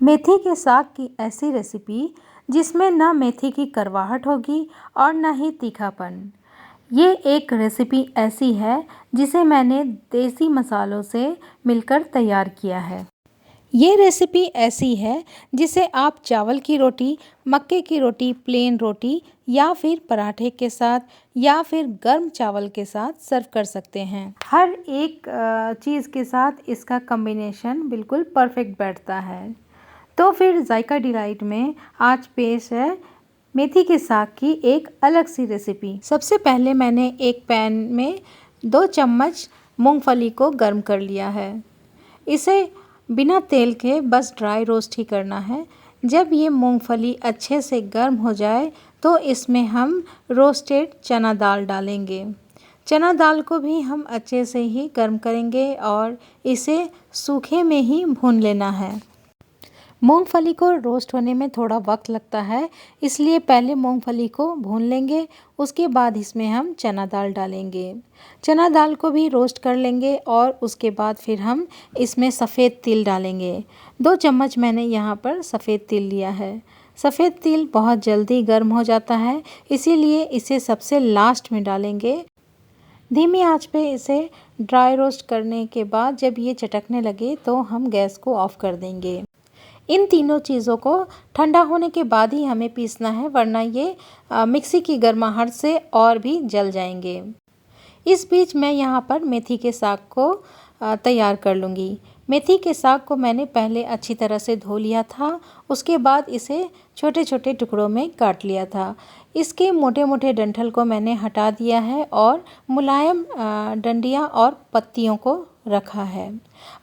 मेथी के साग की ऐसी रेसिपी जिसमें ना मेथी की करवाहट होगी और ना ही तीखापन। ये एक रेसिपी ऐसी है जिसे मैंने देसी मसालों से मिलकर तैयार किया है। ये रेसिपी ऐसी है जिसे आप चावल की रोटी, मक्के की रोटी, प्लेन रोटी या फिर पराठे के साथ या फिर गर्म चावल के साथ सर्व कर सकते हैं। हर एक चीज़ के साथ इसका कॉम्बिनेशन बिल्कुल परफेक्ट बैठता है। तो फिर जायका डिलाइट में आज पेश है मेथी के साग की एक अलग सी रेसिपी। सबसे पहले मैंने एक पैन में 2 चम्मच मूंगफली को गर्म कर लिया है। इसे बिना तेल के बस ड्राई रोस्ट ही करना है। जब ये मूंगफली अच्छे से गर्म हो जाए तो इसमें हम रोस्टेड चना दाल डालेंगे। चना दाल को भी हम अच्छे से ही गर्म करेंगे और इसे सूखे में ही भून लेना है। मूंगफली को रोस्ट होने में थोड़ा वक्त लगता है, इसलिए पहले मूंगफली को भून लेंगे, उसके बाद इसमें हम चना दाल डालेंगे। चना दाल को भी रोस्ट कर लेंगे और उसके बाद फिर हम इसमें सफ़ेद तिल डालेंगे। 2 चम्मच मैंने यहाँ पर सफ़ेद तिल लिया है। सफ़ेद तिल बहुत जल्दी गर्म हो जाता है, इसीलिए इसे सबसे लास्ट में डालेंगे। धीमी आंच पे इसे ड्राई रोस्ट करने के बाद जब ये चटकने लगे तो हम गैस को ऑफ कर देंगे। इन तीनों चीज़ों को ठंडा होने के बाद ही हमें पीसना है, वरना ये मिक्सी की गर्माहट से और भी जल जाएंगे। इस बीच मैं यहाँ पर मेथी के साग को तैयार कर लूँगी। मेथी के साग को मैंने पहले अच्छी तरह से धो लिया था, उसके बाद इसे छोटे छोटे टुकड़ों में काट लिया था। इसके मोटे मोटे डंठल को मैंने हटा दिया है और मुलायम डंडियाँ और पत्तियों को रखा है।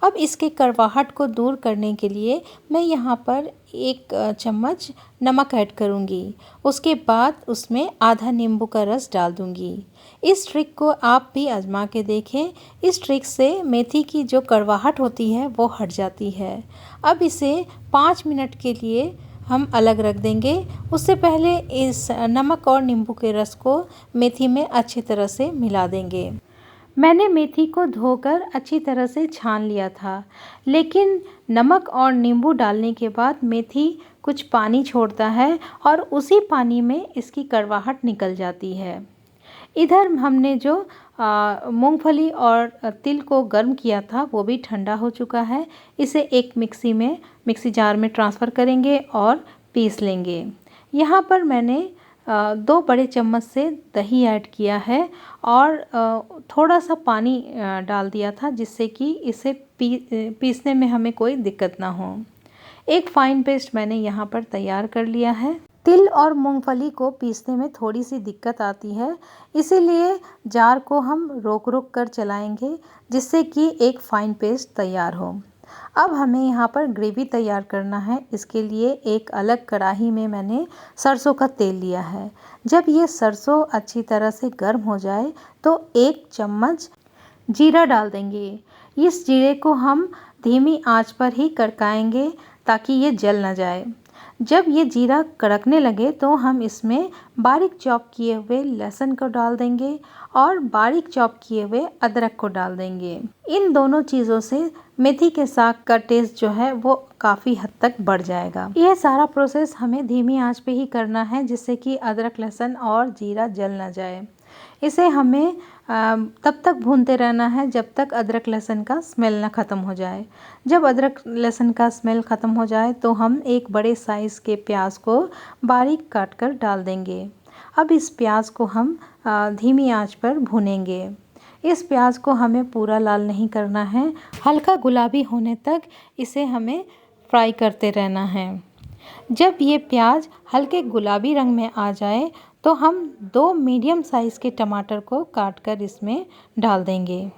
अब इसके कड़वाहट को दूर करने के लिए मैं यहाँ पर 1 चम्मच नमक ऐड करूँगी। उसके बाद उसमें आधा नींबू का रस डाल दूँगी। इस ट्रिक को आप भी आजमा के देखें। इस ट्रिक से मेथी की जो कड़वाहट होती है वो हट जाती है। अब इसे 5 मिनट के लिए हम अलग रख देंगे। उससे पहले इस नमक और नींबू के रस को मेथी में अच्छी तरह से मिला देंगे। मैंने मेथी को धोकर अच्छी तरह से छान लिया था, लेकिन नमक और नींबू डालने के बाद मेथी कुछ पानी छोड़ता है और उसी पानी में इसकी कड़वाहट निकल जाती है। इधर हमने जो मूंगफली और तिल को गर्म किया था वो भी ठंडा हो चुका है। इसे एक मिक्सी जार में ट्रांसफ़र करेंगे और पीस लेंगे। यहाँ पर मैंने 2 बड़े चम्मच से दही ऐड किया है और थोड़ा सा पानी डाल दिया था, जिससे कि इसे पीसने में हमें कोई दिक्कत ना हो। एक फ़ाइन पेस्ट मैंने यहाँ पर तैयार कर लिया है। तिल और मूंगफली को पीसने में थोड़ी सी दिक्कत आती है, इसीलिए जार को हम रोक रोक कर चलाएंगे, जिससे कि एक फ़ाइन पेस्ट तैयार हो। अब हमें यहाँ पर ग्रेवी तैयार करना है। इसके लिए एक अलग कढ़ाई में मैंने सरसों का तेल लिया है। जब ये सरसों अच्छी तरह से गर्म हो जाए तो 1 चम्मच जीरा डाल देंगे। इस जीरे को हम धीमी आंच पर ही कड़काएंगे ताकि ये जल ना जाए। जब ये जीरा कड़कने लगे तो हम इसमें बारीक चॉप किए हुए लहसुन को डाल देंगे और बारीक चॉप किए हुए अदरक को डाल देंगे। इन दोनों चीज़ों से मेथी के साग का टेस्ट जो है वो काफ़ी हद तक बढ़ जाएगा। यह सारा प्रोसेस हमें धीमी आंच पे ही करना है, जिससे कि अदरक, लहसुन और जीरा जल ना जाए। इसे हमें तब तक भूनते रहना है जब तक अदरक लहसुन का स्मेल ना ख़त्म हो जाए। जब अदरक लहसुन का स्मेल ख़त्म हो जाए तो हम एक बड़े साइज़ के प्याज को बारीक काट कर डाल देंगे। अब इस प्याज को हम धीमी आंच पर भूनेंगे। इस प्याज को हमें पूरा लाल नहीं करना है, हल्का गुलाबी होने तक इसे हमें फ्राई करते रहना है। जब ये प्याज हल्के गुलाबी रंग में आ जाए तो हम 2 मीडियम साइज़ के टमाटर को काट कर इसमें डाल देंगे।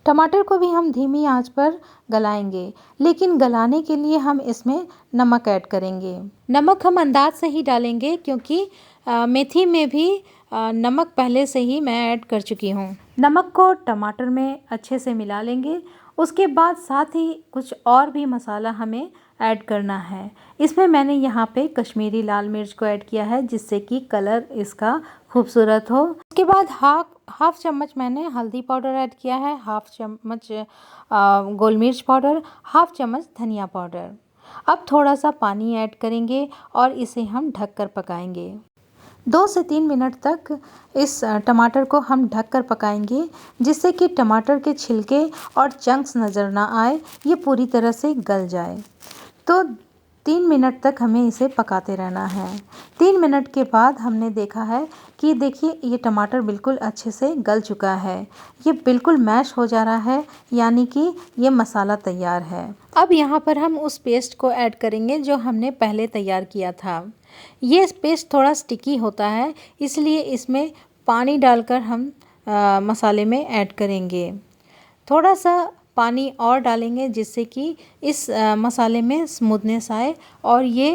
टमाटर को भी हम धीमी आंच पर गलाएंगे, लेकिन गलाने के लिए हम इसमें नमक ऐड करेंगे। नमक हम अंदाज से ही डालेंगे, क्योंकि मेथी में भी नमक पहले से ही मैं ऐड कर चुकी हूँ। नमक को टमाटर में अच्छे से मिला लेंगे। उसके बाद साथ ही कुछ और भी मसाला हमें ऐड करना है। इसमें मैंने यहाँ पे कश्मीरी लाल मिर्च को ऐड किया है, जिससे कि कलर इसका खूबसूरत हो। उसके बाद हाफ चम्मच मैंने हल्दी पाउडर ऐड किया है, हाफ चम्मच गोल मिर्च पाउडर, हाफ चम्मच धनिया पाउडर। अब थोड़ा सा पानी ऐड करेंगे और इसे हम ढककर पकाएंगे। 2 से 3 मिनट तक इस टमाटर को हम ढककर पकाएंगे, जिससे कि टमाटर के छिलके और चंक्स नज़र ना आए, ये पूरी तरह से गल जाए। तो 3 मिनट तक हमें इसे पकाते रहना है। 3 मिनट के बाद हमने देखा है कि देखिए ये टमाटर बिल्कुल अच्छे से गल चुका है। ये बिल्कुल मैश हो जा रहा है, यानी कि ये मसाला तैयार है। अब यहाँ पर हम उस पेस्ट को ऐड करेंगे जो हमने पहले तैयार किया था। ये पेस्ट थोड़ा स्टिकी होता है, इसलिए इसमें पानी डालकर हम मसाले में ऐड करेंगे। थोड़ा सा पानी और डालेंगे जिससे कि इस मसाले में स्मूथनेस आए और ये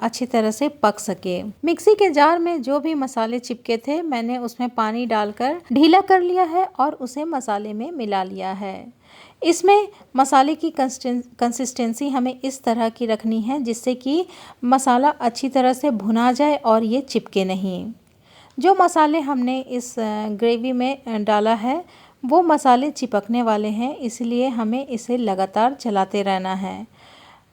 अच्छी तरह से पक सके। मिक्सी के जार में जो भी मसाले चिपके थे मैंने उसमें पानी डालकर ढीला कर लिया है और उसे मसाले में मिला लिया है। इसमें मसाले की कंसिस्टेंसी हमें इस तरह की रखनी है जिससे कि मसाला अच्छी तरह से भुना जाए और ये चिपके नहीं। जो मसाले हमने इस ग्रेवी में डाला है वो मसाले चिपकने वाले हैं, इसलिए हमें इसे लगातार चलाते रहना है।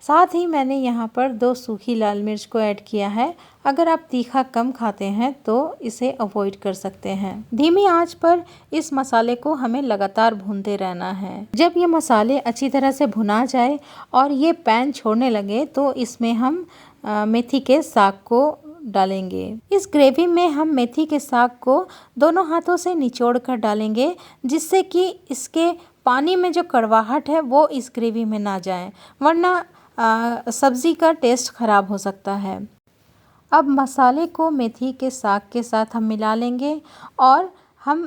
साथ ही मैंने यहाँ पर 2 सूखी लाल मिर्च को ऐड किया है। अगर आप तीखा कम खाते हैं तो इसे अवॉइड कर सकते हैं। धीमी आंच पर इस मसाले को हमें लगातार भूनते रहना है। जब ये मसाले अच्छी तरह से भुना जाए और ये पैन छोड़ने लगे तो इसमें हम मेथी के साग को डालेंगे। इस ग्रेवी में हम मेथी के साग को दोनों हाथों से निचोड़ कर डालेंगे, जिससे कि इसके पानी में जो कड़वाहट है वो इस ग्रेवी में ना जाए, वरना सब्ज़ी का टेस्ट ख़राब हो सकता है। अब मसाले को मेथी के साग के साथ हम मिला लेंगे और हम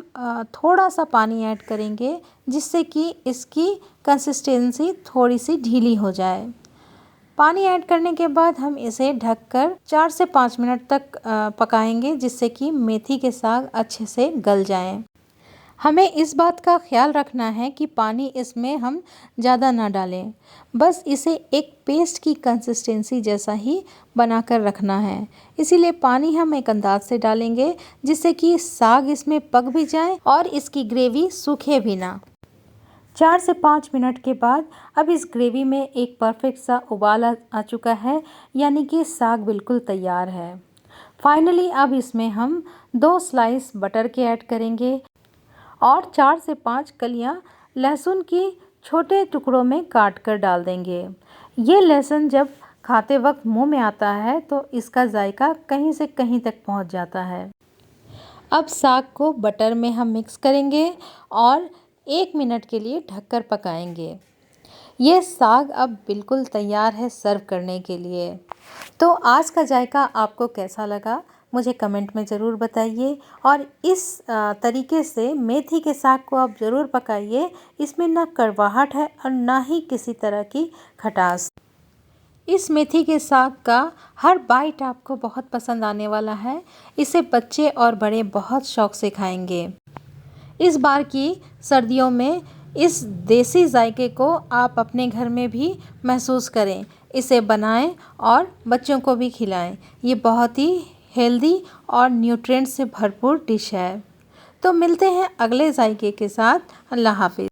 थोड़ा सा पानी ऐड करेंगे, जिससे कि इसकी कंसिस्टेंसी थोड़ी सी ढीली हो जाए। पानी ऐड करने के बाद हम इसे ढककर 4 से 5 मिनट तक पकाएंगे, जिससे कि मेथी के साग अच्छे से गल जाएं। हमें इस बात का ख्याल रखना है कि पानी इसमें हम ज़्यादा ना डालें, बस इसे एक पेस्ट की कंसिस्टेंसी जैसा ही बनाकर रखना है। इसीलिए पानी हम एक अंदाज से डालेंगे जिससे कि साग इसमें पक भी जाए और इसकी ग्रेवी सूखे भी ना। 4 से 5 मिनट के बाद अब इस ग्रेवी में एक परफेक्ट सा उबाल आ चुका है, यानी कि साग बिल्कुल तैयार है। फाइनली अब इसमें हम 2 स्लाइस बटर के ऐड करेंगे और 4 से 5 कलियां लहसुन की छोटे टुकड़ों में काट कर डाल देंगे। ये लहसुन जब खाते वक्त मुंह में आता है तो इसका जायका कहीं से कहीं तक पहुंच जाता है। अब साग को बटर में हम मिक्स करेंगे और 1 मिनट के लिए ढककर पकाएंगे। ये साग अब बिल्कुल तैयार है सर्व करने के लिए। तो आज का जायका आपको कैसा लगा मुझे कमेंट में ज़रूर बताइए और इस तरीके से मेथी के साग को आप ज़रूर पकाइए। इसमें ना कड़वाहट है और ना ही किसी तरह की खटास। इस मेथी के साग का हर बाइट आपको बहुत पसंद आने वाला है। इसे बच्चे और बड़े बहुत शौक से खाएंगे। इस बार की सर्दियों में इस देसी जायके को आप अपने घर में भी महसूस करें। इसे बनाएं और बच्चों को भी खिलाएं। ये बहुत ही हेल्दी और न्यूट्रिएंट से भरपूर डिश है। तो मिलते हैं अगले जायके के साथ। अल्लाह हाफिज़।